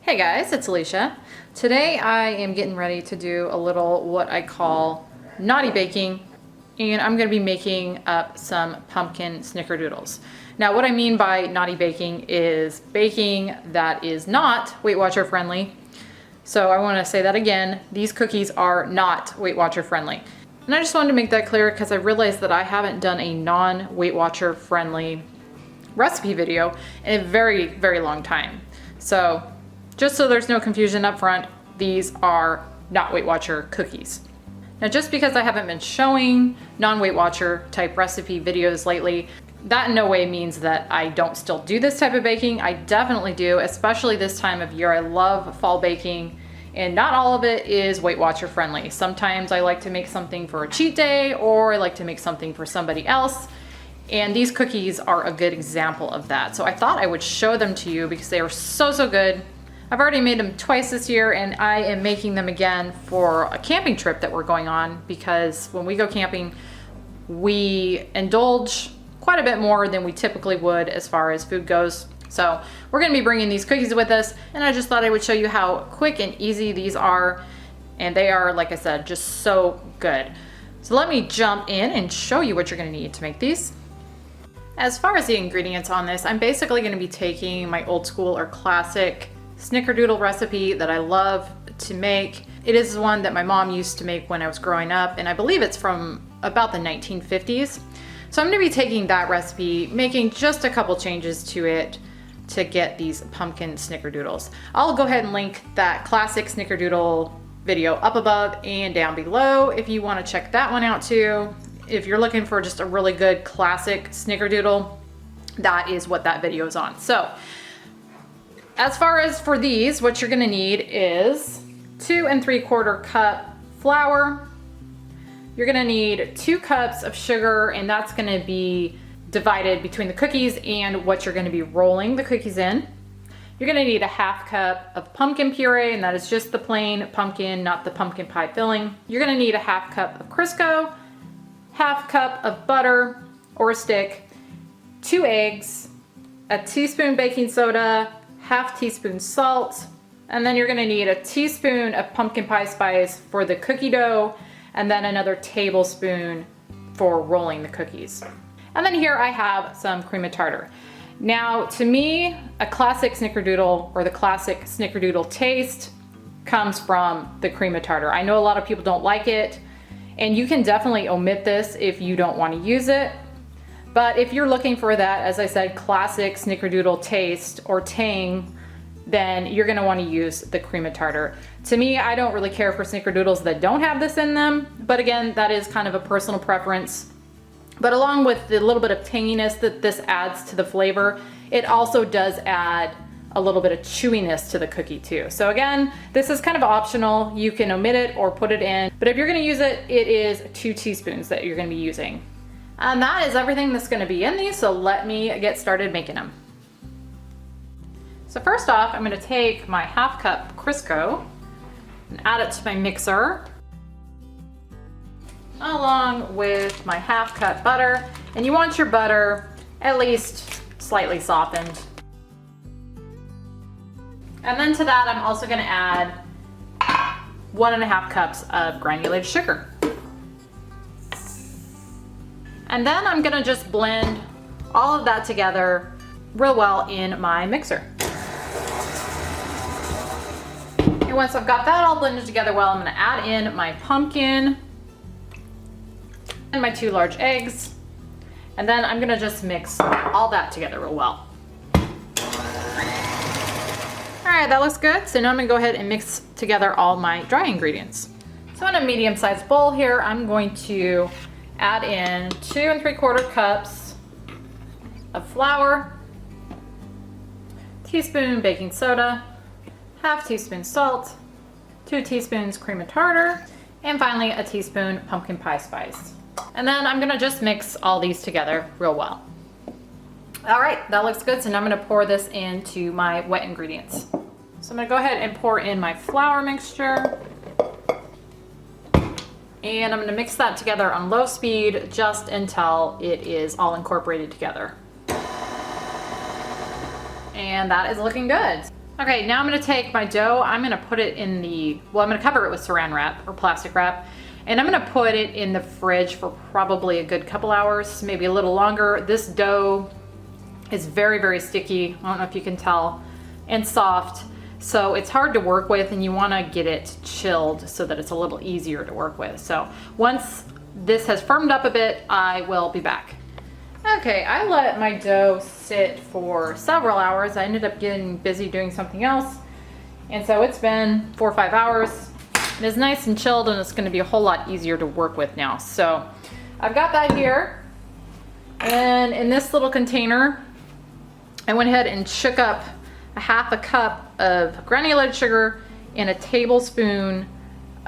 Hey guys, it's Alicia. Today I am getting ready to do a little what I call naughty baking, and I'm going to be making up some pumpkin snickerdoodles. Now what I mean by naughty baking is baking that is not Weight Watcher friendly. So I want to say that again, these cookies are not Weight Watcher friendly. And I just wanted to make that clear because I realized that I haven't done a non-Weight Watcher friendly recipe video in a very, very long time. So just so there's no confusion up front, these are not Weight Watcher cookies. Now just because I haven't been showing non-Weight Watcher type recipe videos lately, that in no way means that I don't still do this type of baking. I definitely do, especially this time of year. I love fall baking, and not all of it is Weight Watcher friendly. Sometimes I like to make something for a cheat day, or I like to make something for somebody else. And these cookies are a good example of that. So I thought I would show them to you because they are so, so good. I've already made them twice this year, and I am making them again for a camping trip that we're going on, because when we go camping, we indulge quite a bit more than we typically would as far as food goes. So we're gonna be bringing these cookies with us, and I just thought I would show you how quick and easy these are. And they are, like I said, just so good. So let me jump in and show you what you're gonna need to make these. As far as the ingredients on this, I'm basically gonna be taking my old school or classic Snickerdoodle recipe that I love to make. It is one that my mom used to make when I was growing up, and I believe it's from about the 1950s. So I'm gonna be taking that recipe, making just a couple changes to it to get these pumpkin snickerdoodles. I'll go ahead and link that classic snickerdoodle video up above and down below if you wanna check that one out too. If you're looking for just a really good classic snickerdoodle, that is what that video is on. So as far as for these, what you're gonna need is 2 3/4 cup flour. You're gonna need 2 cups of sugar, and that's gonna be divided between the cookies and what you're gonna be rolling the cookies in. You're gonna need a 1/2 cup of pumpkin puree, and that is just the plain pumpkin, not the pumpkin pie filling. You're gonna need a 1/2 cup of Crisco, 1/2 cup of butter or a stick, 2 eggs, a teaspoon baking soda, 1/2 teaspoon salt, and then you're gonna need a teaspoon of pumpkin pie spice for the cookie dough, and then another tablespoon for rolling the cookies. And then here I have some cream of tartar. Now, to me, a classic snickerdoodle, or the classic snickerdoodle taste, comes from the cream of tartar. I know a lot of people don't like it, and you can definitely omit this if you don't want to use it. But if you're looking for that, as I said, classic snickerdoodle taste or tang, then you're gonna wanna use the cream of tartar. To me, I don't really care for snickerdoodles that don't have this in them, but again, that is kind of a personal preference. But along with the little bit of tanginess that this adds to the flavor, it also does add a little bit of chewiness to the cookie too. So again, this is kind of optional. You can omit it or put it in, but if you're gonna use it, it is 2 teaspoons that you're gonna be using. And that is everything that's gonna be in these, so let me get started making them. So first off, I'm gonna take my 1/2 cup Crisco and add it to my mixer, along with my 1/2 cup butter. And you want your butter at least slightly softened. And then to that, I'm also gonna add 1.5 cups of granulated sugar. And then I'm gonna just blend all of that together real well in my mixer. And once I've got that all blended together well, I'm gonna add in my pumpkin and my 2 large eggs. And then I'm gonna just mix all that together real well. All right, that looks good. So now I'm gonna go ahead and mix together all my dry ingredients. So in a medium-sized bowl here, I'm going to add in 2 3/4 cups of flour, teaspoon baking soda, 1/2 teaspoon salt, 2 teaspoons cream of tartar, and finally a teaspoon pumpkin pie spice. And then I'm gonna just mix all these together real well. All right, that looks good. So now I'm gonna pour this into my wet ingredients. So I'm gonna go ahead and pour in my flour mixture. And I'm gonna mix that together on low speed just until it is all incorporated together. And that is looking good. Okay, now I'm gonna take my dough, I'm gonna put it in I'm gonna cover it with saran wrap or plastic wrap, and I'm gonna put it in the fridge for probably a good couple hours, maybe a little longer. This dough is very, very sticky. I don't know if you can tell, and soft. So it's hard to work with, and you wanna get it chilled so that it's a little easier to work with. So once this has firmed up a bit, I will be back. Okay, I let my dough sit for several hours. I ended up getting busy doing something else. And so it's been 4 or 5 hours. It is nice and chilled, and it's gonna be a whole lot easier to work with now. So I've got that here. And in this little container, I went ahead and shook up a half a cup of granulated sugar and a tablespoon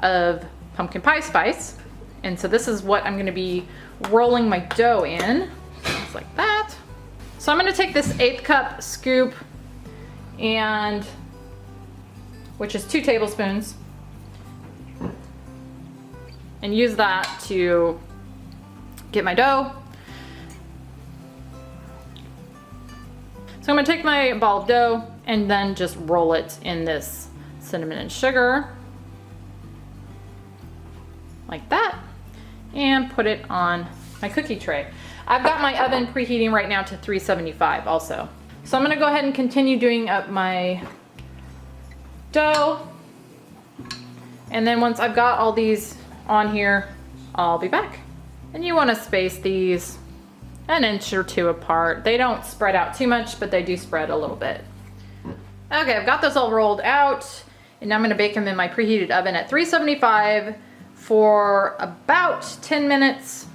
of pumpkin pie spice. And so this is what I'm gonna be rolling my dough in. Just like that. So I'm gonna take this 1/8 cup scoop, and which is 2 tablespoons, and use that to get my dough. So I'm gonna take my ball of dough and then just roll it in this cinnamon and sugar, like that, and put it on my cookie tray. I've got my oven preheating right now to 375 also. So I'm gonna go ahead and continue doing up my dough. And then once I've got all these on here, I'll be back. And you wanna space these 1 inch or 2 apart. They don't spread out too much, but they do spread a little bit. Okay, I've got those all rolled out, and now I'm gonna bake them in my preheated oven at 375 for about 10 minutes.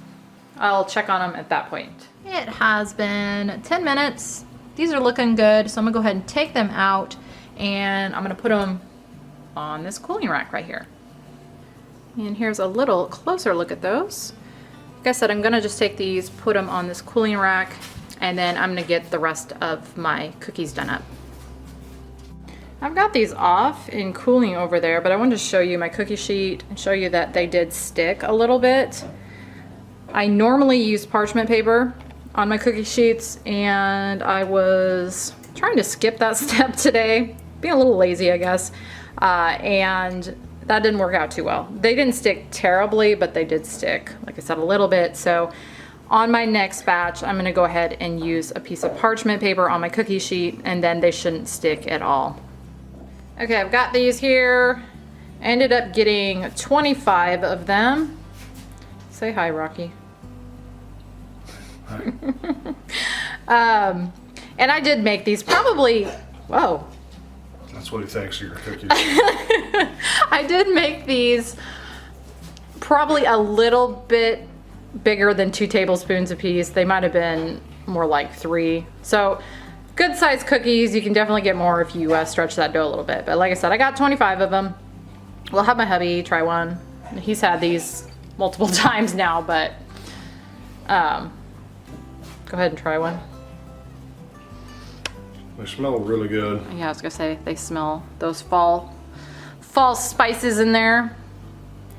I'll check on them at that point. It has been 10 minutes. These are looking good, so I'm gonna go ahead and take them out, and I'm gonna put them on this cooling rack right here. And here's a little closer look at those. Like I said, I'm gonna just take these, put them on this cooling rack, and then I'm gonna get the rest of my cookies done up. I've got these off and cooling over there, but I wanted to show you my cookie sheet and show you that they did stick a little bit. I normally use parchment paper on my cookie sheets, and I was trying to skip that step today, being a little lazy, I guess, and that didn't work out too well. They didn't stick terribly, but they did stick, like I said, a little bit. So on my next batch, I'm gonna go ahead and use a piece of parchment paper on my cookie sheet, and then they shouldn't stick at all. Okay, I've got these here. I ended up getting 25 of them. Say hi, Rocky. Hi. And I did make these probably, whoa. That's what he thinks of your cookies. I did make these probably a little bit bigger than 2 tablespoons a piece. They might have been more like 3. So good sized cookies. You can definitely get more if you stretch that dough a little bit. But like I said, I got 25 of them. We'll have my hubby try one. He's had these multiple times now, but go ahead and try one. They smell really good. Yeah, I was gonna say they smell those fall spices in there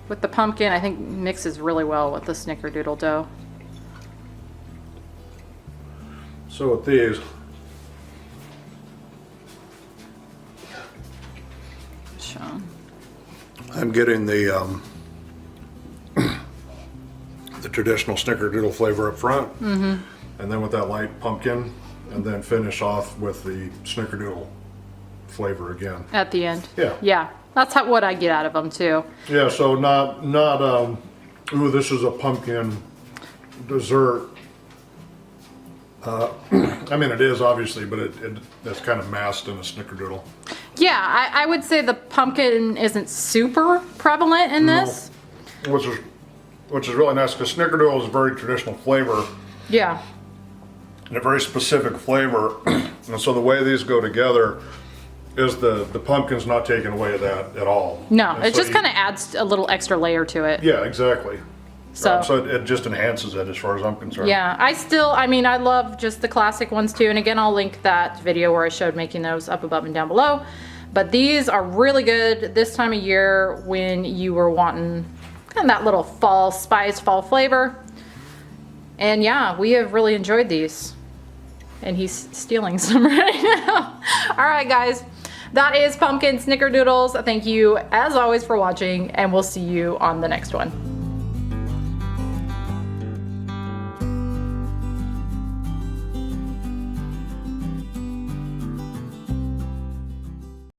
with the pumpkin. I think mixes really well with the Snickerdoodle dough. So with these, Sean. I'm getting the traditional Snickerdoodle flavor up front, and then with that light pumpkin, and then finish off with the Snickerdoodle flavor again. At the end. Yeah. Yeah, that's what I get out of them too. Yeah, so not ooh, this is a pumpkin dessert. I mean, it is obviously, but it's kind of masked in a Snickerdoodle. Yeah, I would say the pumpkin isn't super prevalent in this. Which is really nice, because Snickerdoodle is a very traditional flavor. Yeah. And a very specific flavor. And so the way these go together is the pumpkin's not taking away that at all. No, And it so just kind of adds a little extra layer to it. Yeah, exactly. So, So it just enhances it as far as I'm concerned. yeah, I love just the classic ones too. And again, I'll link that video where I showed making those up above and down below. But these are really good this time of year when you were wanting kind of that little fall spice, fall flavor. And yeah, we have really enjoyed these. And he's stealing some right now. All right, guys. that is Pumpkin Snickerdoodles. Thank you as always for watching, and we'll see you on the next one.